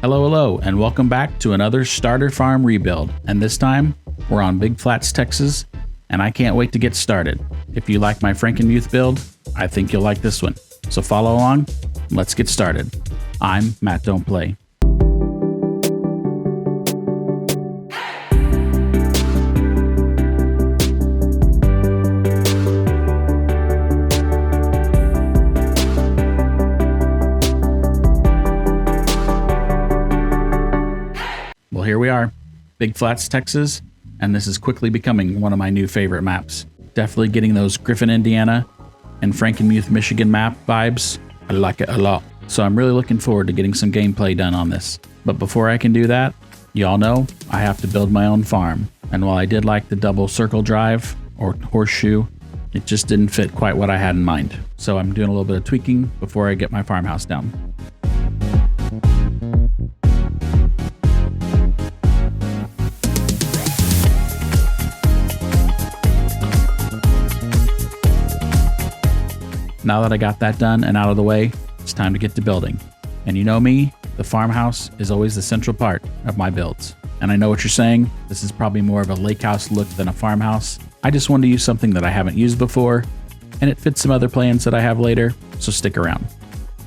Hello, and welcome back to another Starter Farm rebuild. And this time, we're on Big Flats, Texas, and I can't wait to get started. If you like my Frankenmuth build, I think you'll like this one. So follow along, and let's get started. I'm Matt Don't Play. Here we are, Big Flats, Texas, and this is quickly becoming one of my new favorite maps. Definitely getting those Griffin, Indiana and Frankenmuth, Michigan map vibes. I like it a lot. So I'm really looking forward to getting some gameplay done on this. But before I can do that, y'all know I have to build my own farm. And while I did like the double circle drive or horseshoe, it just didn't fit quite what I had in mind. So I'm doing a little bit of tweaking before I get my farmhouse down. Now that I got that done and out of the way, it's time to get to building. And you know me, the farmhouse is always the central part of my builds. And I know what you're saying, this is probably more of a lake house look than a farmhouse. I just wanted to use something that I haven't used before, and it fits some other plans that I have later, so stick around.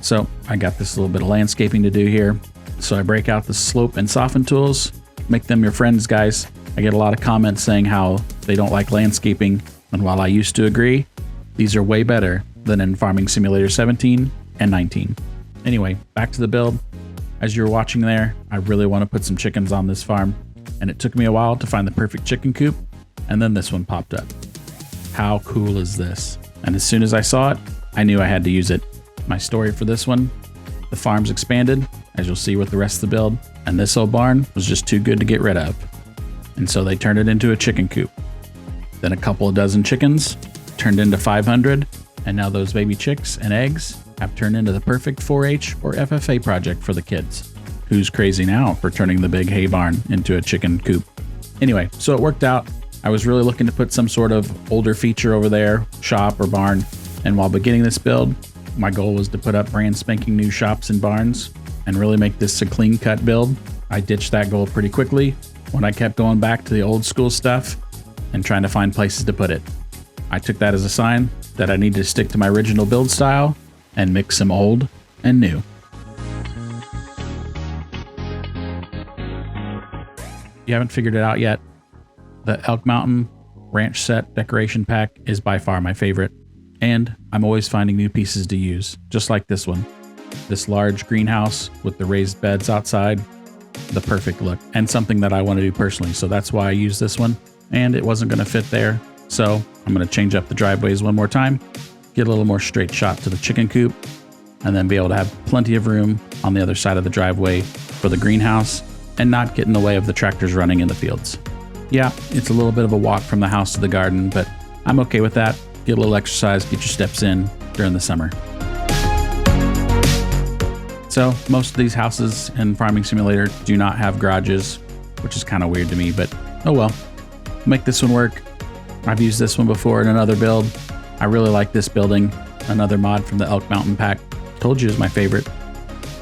So I got this little bit of landscaping to do here. So I break out the slope and soften tools, make them your friends, guys. I get a lot of comments saying how they don't like landscaping, and while I used to agree, these are way better than in Farming Simulator 17 and 19. Anyway, back to the build. As you're watching there, I really want to put some chickens on this farm, and it took me a while to find the perfect chicken coop, and then this one popped up. How cool is this? And as soon as I saw it, I knew I had to use it. My story for this one, the farm's expanded, as you'll see with the rest of the build, and this old barn was just too good to get rid of. And so they turned it into a chicken coop. Then a couple of dozen chickens turned into 500, and now those baby chicks and eggs have turned into the perfect 4-H or FFA project for the kids. Who's crazy now for turning the big hay barn into a chicken coop? Anyway, so it worked out. I was really looking to put some sort of older feature over there, shop or barn. And while beginning this build, my goal was to put up brand spanking new shops and barns and really make this a clean cut build. I ditched that goal pretty quickly when I kept going back to the old school stuff and trying to find places to put it. I took that as a sign that I need to stick to my original build style and mix some old and new. If you haven't figured it out yet, the Elk Mountain Ranch Set Decoration Pack is by far my favorite, and I'm always finding new pieces to use, just like this one. This large greenhouse with the raised beds outside, the perfect look, and something that I want to do personally, so that's why I use this one, and it wasn't going to fit there. So I'm going to change up the driveways one more time, get a little more straight shot to the chicken coop, and then be able to have plenty of room on the other side of the driveway for the greenhouse and not get in the way of the tractors running in the fields. Yeah, it's a little bit of a walk from the house to the garden, but I'm okay with that. Get a little exercise, get your steps in during the summer. So most of these houses in Farming Simulator do not have garages, which is kind of weird to me, but oh well. Make this one work. I've used this one before in another build. I really like this building. Another mod from the Elk Mountain pack. Told you is my favorite.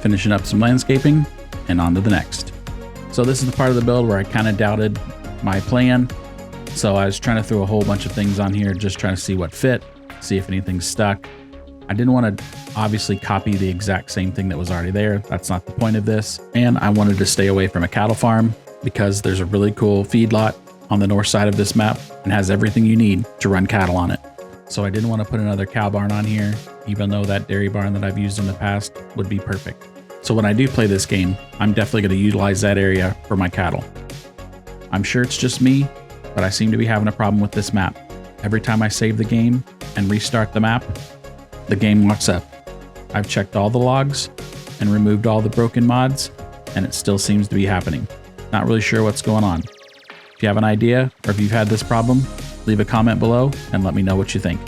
Finishing up some landscaping and on to the next. So this is the part of the build where I kind of doubted my plan. So I was trying to throw a whole bunch of things on here, just trying to see what fit, see if anything stuck. I didn't want to obviously copy the exact same thing that was already there. That's not the point of this. And I wanted to stay away from a cattle farm because there's a really cool feedlot on the north side of this map and has everything you need to run cattle on it. So I didn't want to put another cow barn on here, even though that dairy barn that I've used in the past would be perfect. So when I do play this game, I'm definitely going to utilize that area for my cattle. I'm sure it's just me, but I seem to be having a problem with this map. Every time I save the game and restart the map, the game locks up. I've checked all the logs and removed all the broken mods, and it still seems to be happening. Not really sure what's going on. If you have an idea, or if you've had this problem, leave a comment below and let me know what you think.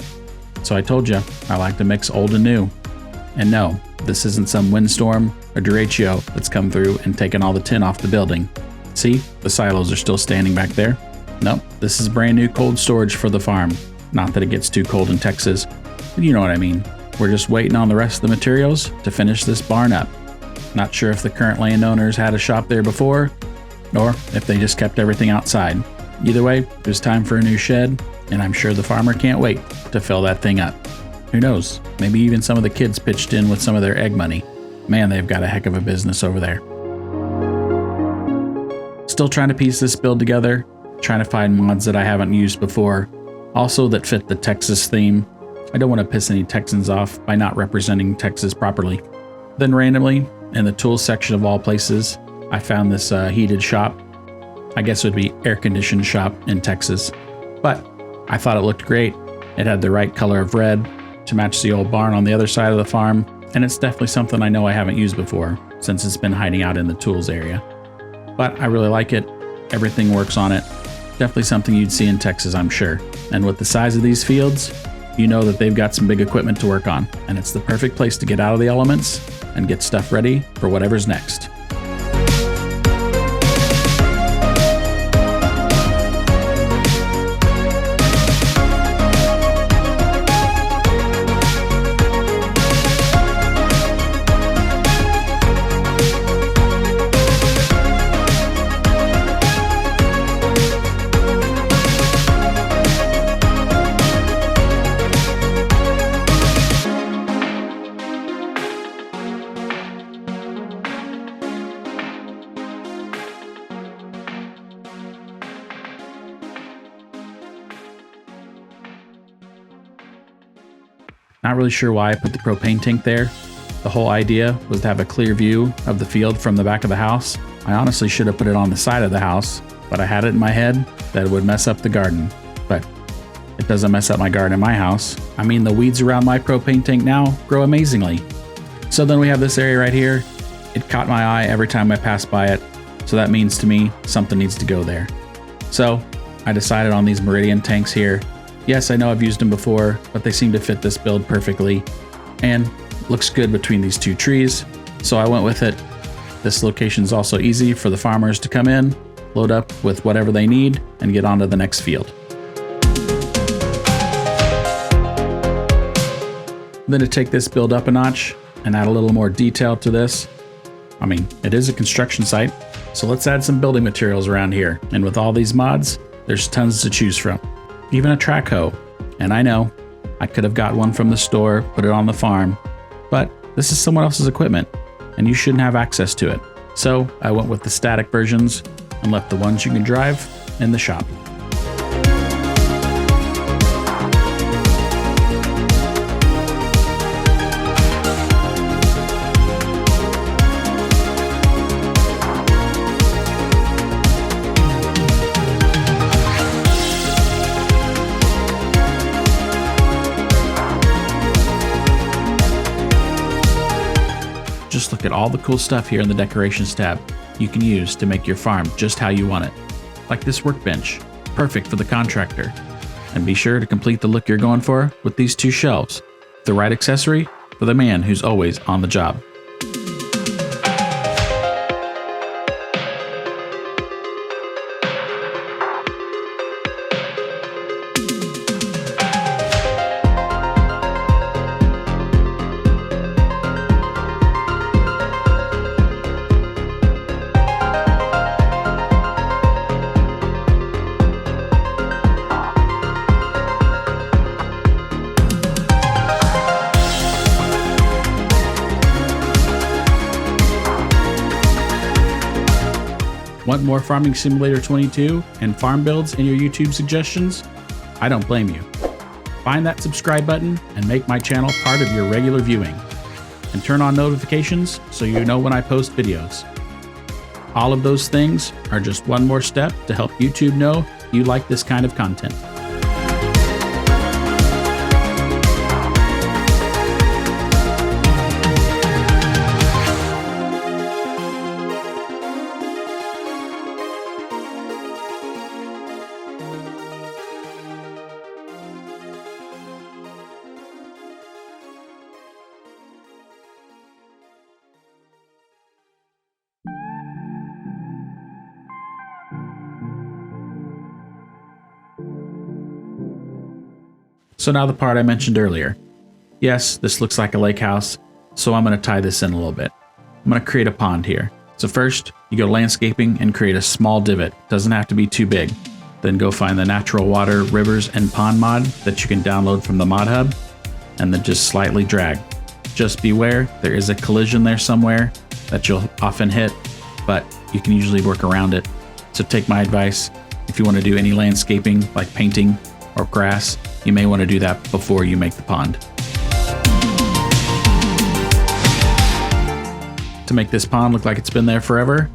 So I told you, I like to mix old and new. And no, this isn't some windstorm or derecho that's come through and taken all the tin off the building. See, the silos are still standing back there. Nope, this is brand new cold storage for the farm. Not that it gets too cold in Texas, but you know what I mean. We're just waiting on the rest of the materials to finish this barn up. Not sure if the current landowners had a shop there before, or if they just kept everything outside. Either way, it was time for a new shed, and I'm sure the farmer can't wait to fill that thing up. Who knows, maybe even some of the kids pitched in with some of their egg money. Man, they've got a heck of a business over there. Still trying to piece this build together, trying to find mods that I haven't used before, also that fit the Texas theme. I don't want to piss any Texans off by not representing Texas properly. Then randomly, in the tools section of all places, I found this heated shop. I guess it would be air-conditioned shop in Texas. But I thought it looked great. It had the right color of red to match the old barn on the other side of the farm, and it's definitely something I know I haven't used before, since it's been hiding out in the tools area. But I really like it. Everything works on it. Definitely something you'd see in Texas, I'm sure. And with the size of these fields, you know that they've got some big equipment to work on, and it's the perfect place to get out of the elements and get stuff ready for whatever's next. Not really sure why I put the propane tank there. The whole idea was to have a clear view of the field from the back of the house. I honestly should have put it on the side of the house, but I had it in my head that it would mess up the garden. But it doesn't mess up my garden in my house. I mean, the weeds around my propane tank now grow amazingly. So then we have this area right here. It caught my eye every time I passed by it, so that means to me something needs to go there. So I decided on these Meridian tanks here. Yes, I know I've used them before, but they seem to fit this build perfectly, and looks good between these two trees, so I went with it. This location is also easy for the farmers to come in, load up with whatever they need, and get on to the next field. Then to take this build up a notch and add a little more detail to this, I mean, it is a construction site, so let's add some building materials around here. And with all these mods, there's tons to choose from. Even a track hoe. And I know, I could have got one from the store, put it on the farm, but this is someone else's equipment, and you shouldn't have access to it. So I went with the static versions and left the ones you can drive in the shop. Just look at all the cool stuff here in the decorations tab you can use to make your farm just how you want it. Like this workbench, perfect for the contractor. And be sure to complete the look you're going for with these two shelves, the right accessory for the man who's always on the job. Want more Farming Simulator 22 and farm builds in your YouTube suggestions? I don't blame you. Find that subscribe button and make my channel part of your regular viewing. And turn on notifications so you know when I post videos. All of those things are just one more step to help YouTube know you like this kind of content. So now the part I mentioned earlier. Yes, this looks like a lake house, so I'm going to tie this in a little bit. I'm going to create a pond here. So first, you go landscaping and create a small divot. Doesn't have to be too big. Then go find the natural water, rivers, and pond mod that you can download from the mod hub, and then just slightly drag. Just beware, there is a collision there somewhere that you'll often hit, but you can usually work around it. So take my advice. If you want to do any landscaping like painting or grass, you may want to do that before you make the pond. To make this pond look like it's been there forever,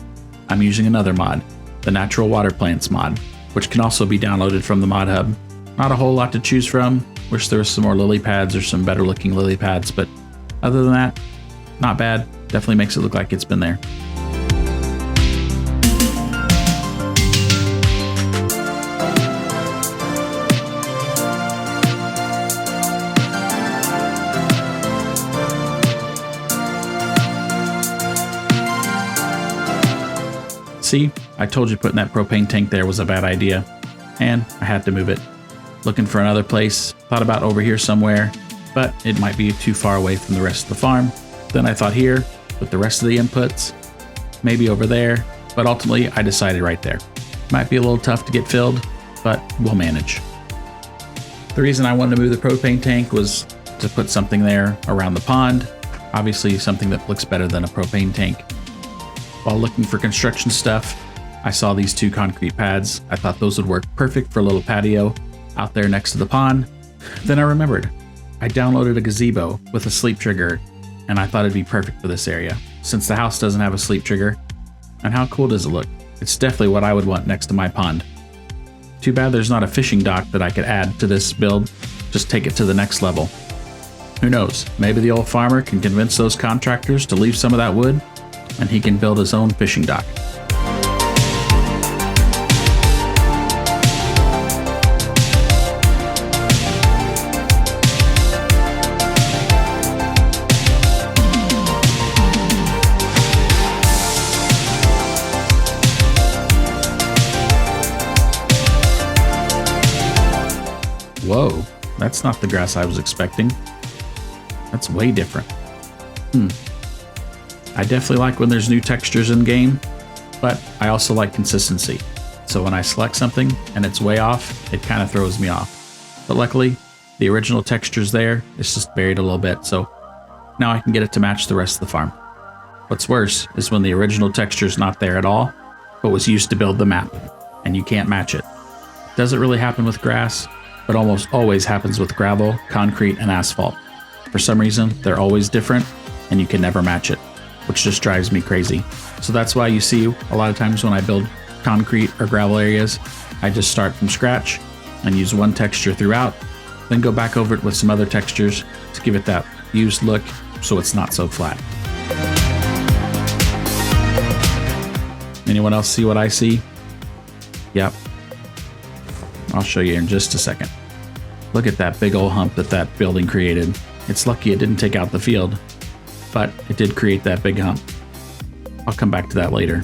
I'm using another mod, the Natural Water Plants mod, which can also be downloaded from the mod hub. Not a whole lot to choose from. Wish there was some more lily pads or some better looking lily pads, but other than that, not bad. Definitely makes it look like it's been there. See, I told you putting that propane tank there was a bad idea, and I had to move it. Looking for another place, thought about over here somewhere, but it might be too far away from the rest of the farm. Then I thought here, with the rest of the inputs, maybe over there, but ultimately I decided right there. Might be a little tough to get filled, but we'll manage. The reason I wanted to move the propane tank was to put something there around the pond, obviously something that looks better than a propane tank. While looking for construction stuff, I saw these 2 concrete pads. I thought those would work perfect for a little patio out there next to the pond. Then I remembered, I downloaded a gazebo with a sleep trigger, and I thought it'd be perfect for this area, since the house doesn't have a sleep trigger. And how cool does it look? It's definitely what I would want next to my pond. Too bad there's not a fishing dock that I could add to this build, just take it to the next level. Who knows, maybe the old farmer can convince those contractors to leave some of that wood, and he can build his own fishing dock. Whoa, that's not the grass I was expecting. That's way different. I definitely like when there's new textures in game, but I also like consistency. So when I select something and it's way off, it kind of throws me off. But luckily, the original texture's there, it's just buried a little bit, so now I can get it to match the rest of the farm. What's worse is when the original texture's not there at all, but was used to build the map, and you can't match it. Doesn't really happen with grass, but almost always happens with gravel, concrete, and asphalt. For some reason, they're always different, and you can never match it, which just drives me crazy. So that's why you see a lot of times when I build concrete or gravel areas, I just start from scratch and use one texture throughout, then go back over it with some other textures to give it that used look so it's not so flat. Anyone else see what I see? Yep. I'll show you in just a second. Look at that big old hump that building created. It's lucky it didn't take out the field, but it did create that big hump. I'll come back to that later.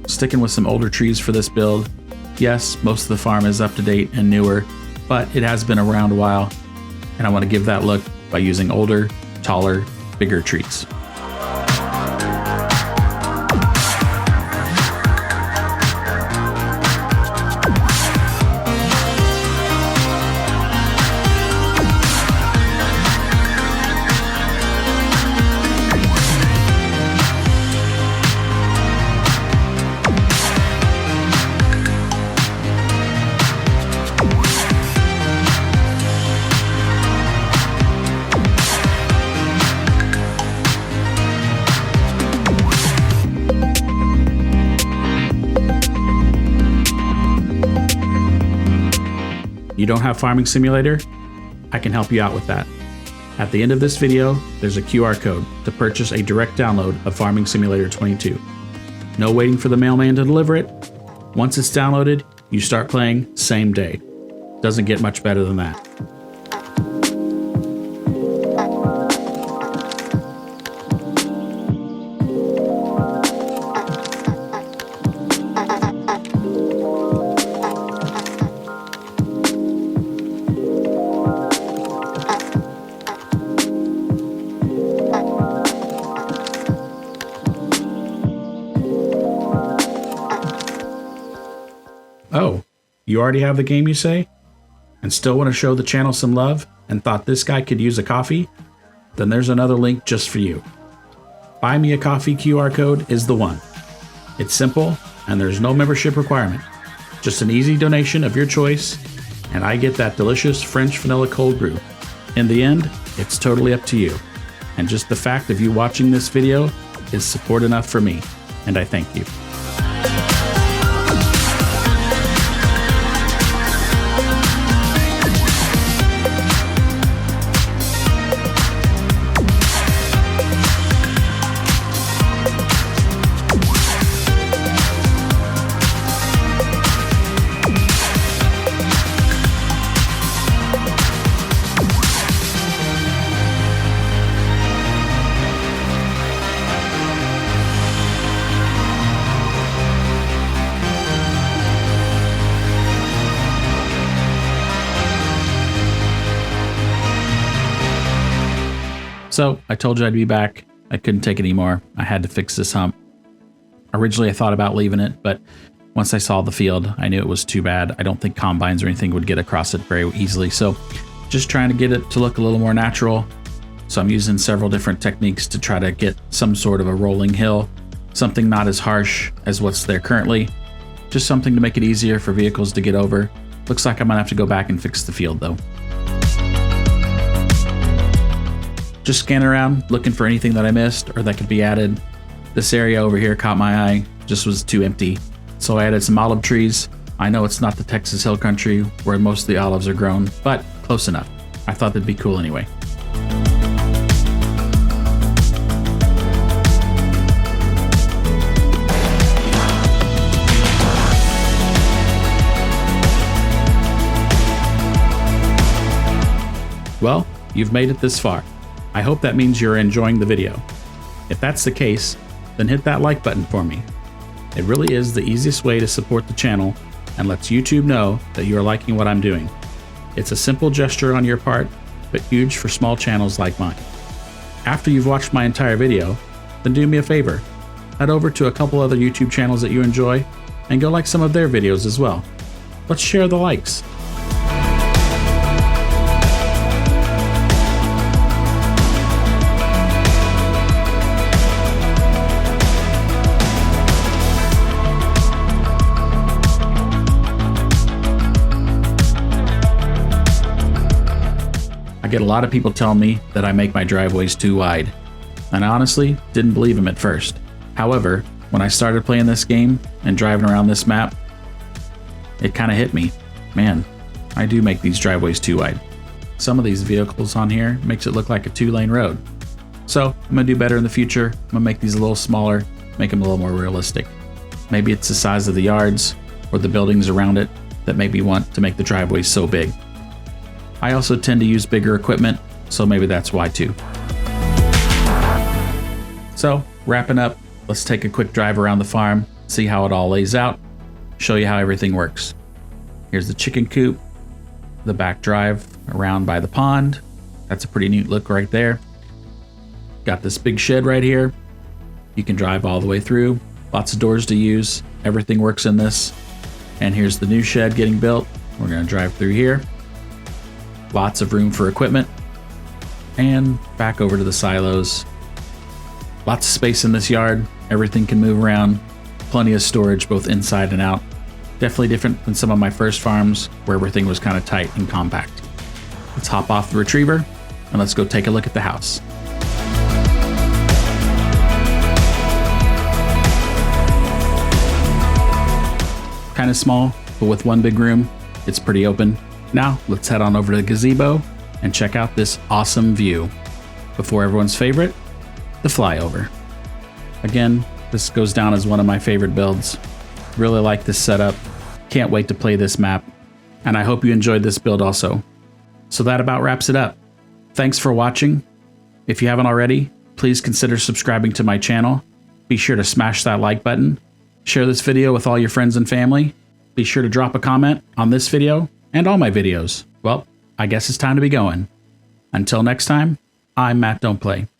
Sticking with some older trees for this build. Yes, most of the farm is up to date and newer, but it has been around a while, and I want to give that look by using older, taller, bigger trees. You don't have Farming Simulator? I can help you out with that. At the end of this video, there's a QR code to purchase a direct download of Farming Simulator 22. No waiting for the mailman to deliver it. Once it's downloaded, you start playing same day. Doesn't get much better than that. You already have the game, you say? And still want to show the channel some love and thought this guy could use a coffee? Then there's another link just for you. Buy Me a Coffee QR code is the one. It's simple and there's no membership requirement. Just an easy donation of your choice, and I get that delicious French vanilla cold brew. In the end, it's totally up to you. And just the fact of you watching this video is support enough for me, and I thank you. So, I told you I'd be back. I couldn't take it anymore. I had to fix this hump. Originally, I thought about leaving it, but once I saw the field, I knew it was too bad. I don't think combines or anything would get across it very easily. So, just trying to get it to look a little more natural. So, I'm using several different techniques to try to get some sort of a rolling hill, something not as harsh as what's there currently. Just something to make it easier for vehicles to get over. Looks like I'm gonna have to go back and fix the field though. Just scanning around, looking for anything that I missed or that could be added. This area over here caught my eye, just was too empty. So I added some olive trees. I know it's not the Texas Hill Country where most of the olives are grown, but close enough. I thought that'd be cool anyway. Well, you've made it this far. I hope that means you're enjoying the video. If that's the case, then hit that like button for me. It really is the easiest way to support the channel and lets YouTube know that you are liking what I'm doing. It's a simple gesture on your part, but huge for small channels like mine. After you've watched my entire video, then do me a favor. Head over to a couple other YouTube channels that you enjoy and go like some of their videos as well. Let's share the likes. I get a lot of people telling me that I make my driveways too wide, and I honestly didn't believe them at first. However, when I started playing this game and driving around this map, it kind of hit me. Man, I do make these driveways too wide. Some of these vehicles on here makes it look like a 2-lane road. So I'm gonna do better in the future. I'm gonna make these a little smaller, make them a little more realistic. Maybe it's the size of the yards or the buildings around it that make me want to make the driveways so big. I also tend to use bigger equipment, so maybe that's why too. So, wrapping up, let's take a quick drive around the farm, see how it all lays out, show you how everything works. Here's the chicken coop, the back drive around by the pond. That's a pretty neat look right there. Got this big shed right here. You can drive all the way through. Lots of doors to use. Everything works in this. And here's the new shed getting built. We're gonna drive through here. Lots of room for equipment. And back over to the silos. Lots of space in this yard. Everything can move around. Plenty of storage both inside and out. Definitely different than some of my first farms where everything was kind of tight and compact. Let's hop off the Retriever and let's go take a look at the house. Kind of small, but with one big room, it's pretty open. Now, let's head on over to the gazebo and check out this awesome view. Before everyone's favorite, the flyover. Again, this goes down as one of my favorite builds. Really like this setup. Can't wait to play this map. And I hope you enjoyed this build also. So that about wraps it up. Thanks for watching. If you haven't already, please consider subscribing to my channel. Be sure to smash that like button. Share this video with all your friends and family. Be sure to drop a comment on this video and all my videos. Well, I guess it's time to be going. Until next time, I'm Matt Don't Play.